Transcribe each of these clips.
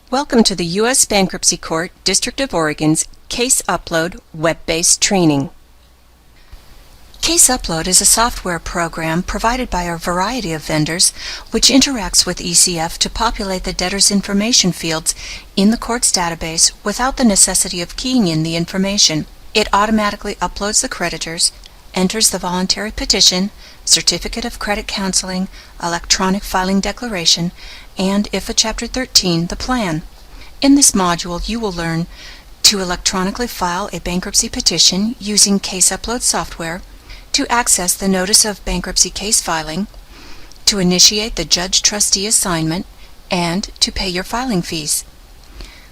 Welcome to the U.S. Bankruptcy Court, District of Oregon's CaseUpload web-based training. CaseUpload is a software program provided by a variety of vendors which interacts with ECF to populate the debtor's information fields in the court's database without the necessity of keying in the information. It automatically uploads the creditors, enters the voluntary petition, certificate of credit counseling, electronic filing declaration, and, if a Chapter 13, the plan. In this module, you will learn to electronically file a bankruptcy petition using CaseUpload software, to access the Notice of Bankruptcy Case Filing, to initiate the judge-trustee assignment, and to pay your filing fees.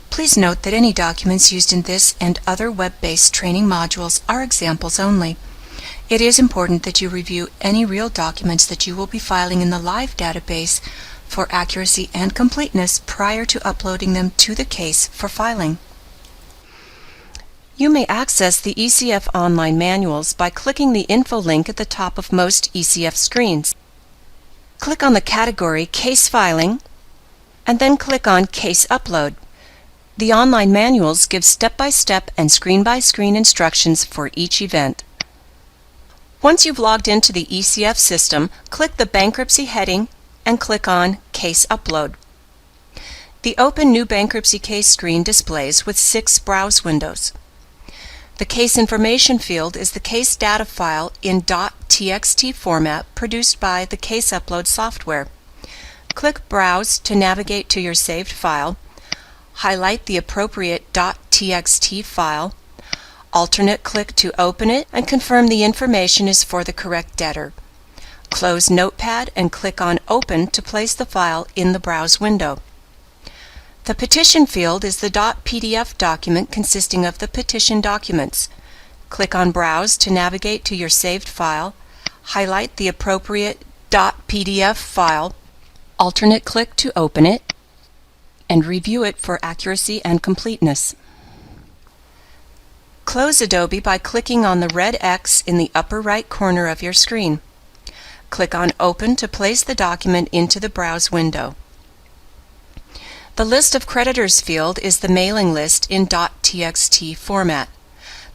Please note that any documents used in this and other web-based training modules are examples only. It is important that you review any real documents that you will be filing in the live database for accuracy and completeness prior to uploading them to the case for filing. You may access the ECF online manuals by clicking the info link at the top of most ECF screens. Click on the category Case Filing and then click on Case Upload. The online manuals give step-by-step and screen-by-screen instructions for each event. Once you've logged into the ECF system, click the Bankruptcy heading and click on Case Upload. The Open New Bankruptcy Case screen displays with 6 browse windows. The case information field is the case data file in .txt format produced by the CaseUpload software. Click Browse to navigate to your saved file, highlight the appropriate .txt file, alternate click to open it, and confirm the information is for the correct debtor. Close Notepad and click on Open to place the file in the Browse window. The Petition field is the .pdf document consisting of the petition documents. Click on Browse to navigate to your saved file, highlight the appropriate .pdf file, alternate click to open it, and review it for accuracy and completeness. Close Adobe by clicking on the red X in the upper right corner of your screen. Click on Open to place the document into the Browse window. The List of Creditors field is the mailing list in .txt format.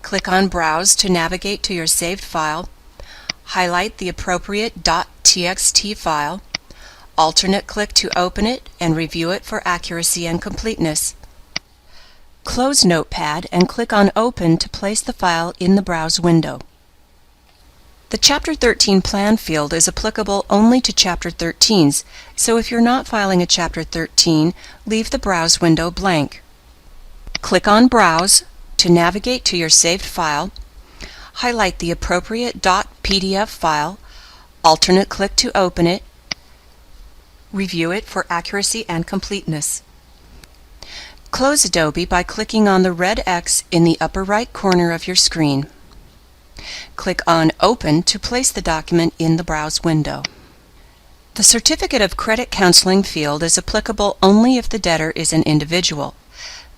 Click on Browse to navigate to your saved file, highlight the appropriate .txt file, alternate click to open it, and review it for accuracy and completeness. Close Notepad and click on Open to place the file in the Browse window. The Chapter 13 Plan field is applicable only to Chapter 13s, so if you're not filing a Chapter 13, leave the Browse window blank. Click on Browse to navigate to your saved file, highlight the appropriate .pdf file, alternate click to open it, review it for accuracy and completeness. Close Adobe by clicking on the red X in the upper right corner of your screen. Click on Open to place the document in the Browse window. The Certificate of Credit Counseling field is applicable only if the debtor is an individual.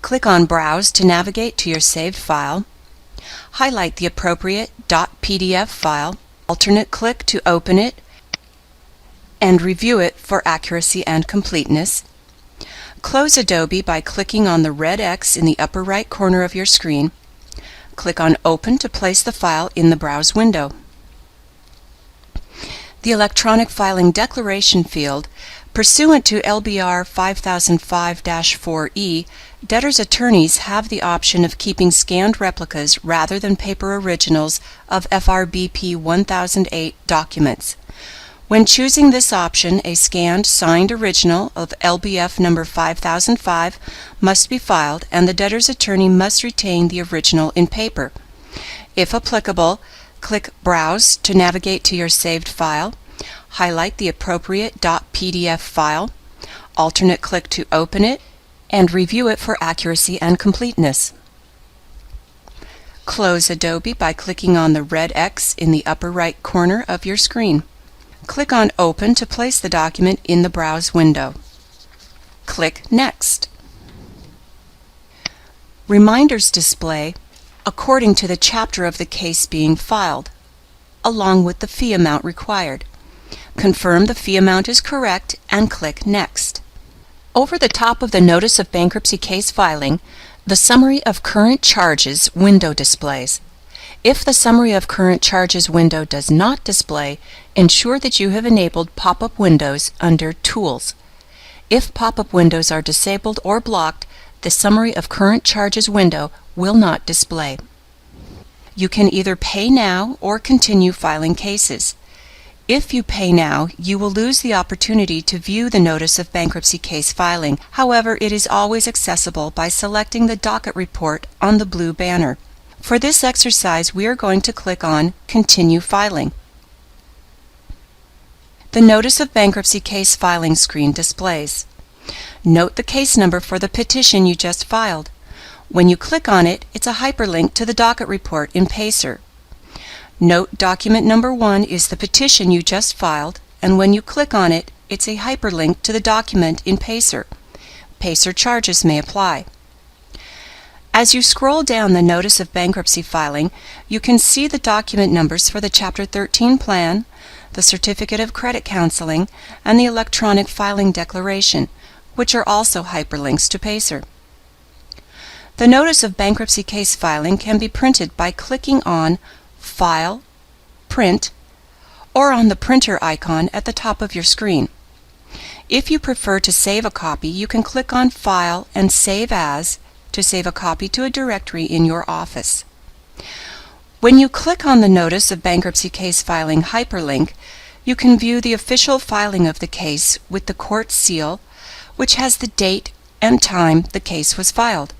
Click on Browse to navigate to your saved file, highlight the appropriate .pdf file, alternate click to open it, and review it for accuracy and completeness. Close Adobe by clicking on the red X in the upper right corner of your screen. Click on Open to place the file in the Browse window. The Electronic Filing Declaration field, pursuant to LBR 5005-4E, debtors' attorneys have the option of keeping scanned replicas rather than paper originals of FRBP 1008 documents. When choosing this option, a scanned, signed original of LBF number 5005 must be filed, and the debtor's attorney must retain the original in paper. If applicable, click Browse to navigate to your saved file, highlight the appropriate .pdf file, alternate click to open it, and review it for accuracy and completeness. Close Adobe by clicking on the red X in the upper right corner of your screen. Click on Open to place the document in the Browse window. Click Next. Reminders display according to the chapter of the case being filed, along with the fee amount required. Confirm the fee amount is correct and click Next. Over the top of the Notice of Bankruptcy Case Filing, the Summary of Current Charges window displays. If the Summary of Current Charges window does not display, ensure that you have enabled pop-up windows under Tools. If pop-up windows are disabled or blocked, the Summary of Current Charges window will not display. You can either pay now or continue filing cases. If you pay now, you will lose the opportunity to view the Notice of Bankruptcy Case Filing. However, it is always accessible by selecting the docket report on the blue banner. For this exercise, we are going to click on Continue Filing. The Notice of Bankruptcy Case Filing screen displays. Note the case number for the petition you just filed. When you click on it, it's a hyperlink to the docket report in Pacer. Note document number 1 is the petition you just filed, and when you click on it, it's a hyperlink to the document in Pacer. Pacer charges may apply. As you scroll down the Notice of Bankruptcy Filing, you can see the document numbers for the Chapter 13 plan, the Certificate of Credit Counseling, and the Electronic Filing Declaration, which are also hyperlinks to Pacer. The Notice of Bankruptcy Case Filing can be printed by clicking on File, Print, or on the printer icon at the top of your screen. If you prefer to save a copy, you can click on File and Save As to save a copy to a directory in your office. When you click on the Notice of Bankruptcy Case Filing hyperlink, you can view the official filing of the case with the court seal, which has the date and time the case was filed.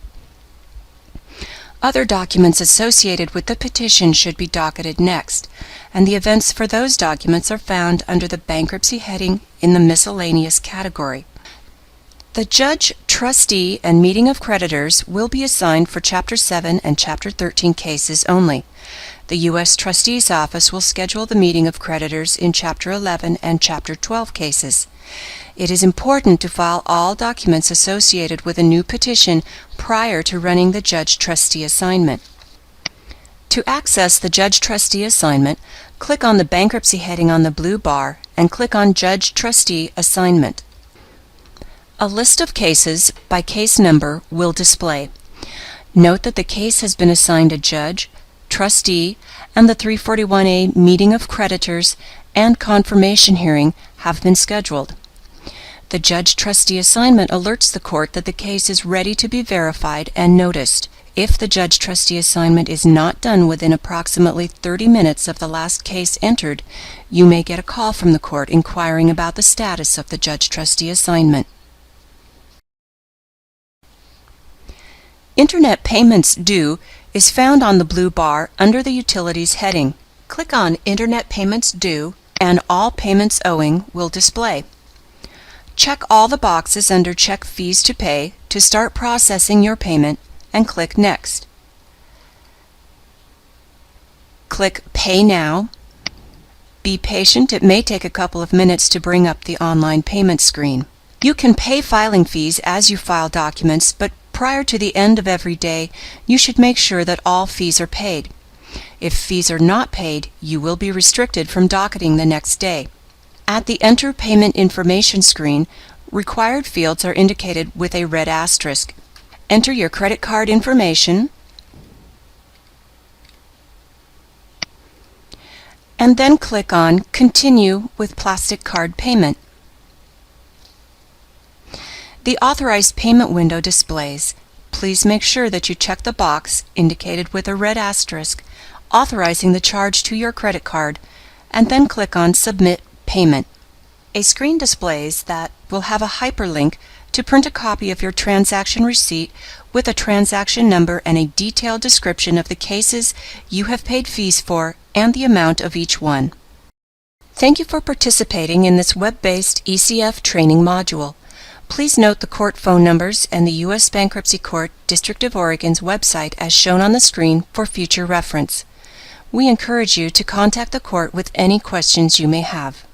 Other documents associated with the petition should be docketed next, and the events for those documents are found under the Bankruptcy heading in the Miscellaneous category. The judge, trustee, and meeting of creditors will be assigned for Chapter 7 and Chapter 13 cases only. The U.S. Trustee's Office will schedule the meeting of creditors in Chapter 11 and Chapter 12 cases. It is important to file all documents associated with a new petition prior to running the Judge-Trustee assignment. To access the Judge-Trustee assignment, click on the Bankruptcy heading on the blue bar and click on Judge-Trustee Assignment. A list of cases by case number will display. Note that the case has been assigned a judge, trustee, and the 341A meeting of creditors and confirmation hearing have been scheduled. The Judge-Trustee assignment alerts the court that the case is ready to be verified and noticed. If the Judge-Trustee assignment is not done within approximately 30 minutes of the last case entered, you may get a call from the court inquiring about the status of the Judge-Trustee assignment. Internet Payments Due is found on the blue bar under the Utilities heading. Click on Internet Payments Due and All Payments Owing will display. Check all the boxes under Check Fees to Pay to start processing your payment and click Next. Click Pay Now. Be patient, it may take a couple of minutes to bring up the online payment screen. You can pay filing fees as you file documents, but prior to the end of every day, you should make sure that all fees are paid. If fees are not paid, you will be restricted from docketing the next day. At the Enter Payment Information screen, required fields are indicated with a red asterisk. Enter your credit card information and then click on Continue with Plastic Card Payment. The Authorized Payment window displays. Please make sure that you check the box indicated with a red asterisk authorizing the charge to your credit card and then click on Submit Payment. A screen displays that will have a hyperlink to print a copy of your transaction receipt with a transaction number and a detailed description of the cases you have paid fees for and the amount of each one. Thank you for participating in this web-based ECF training module. Please note the court phone numbers and the U.S. Bankruptcy Court District of Oregon's website as shown on the screen for future reference. We encourage you to contact the court with any questions you may have.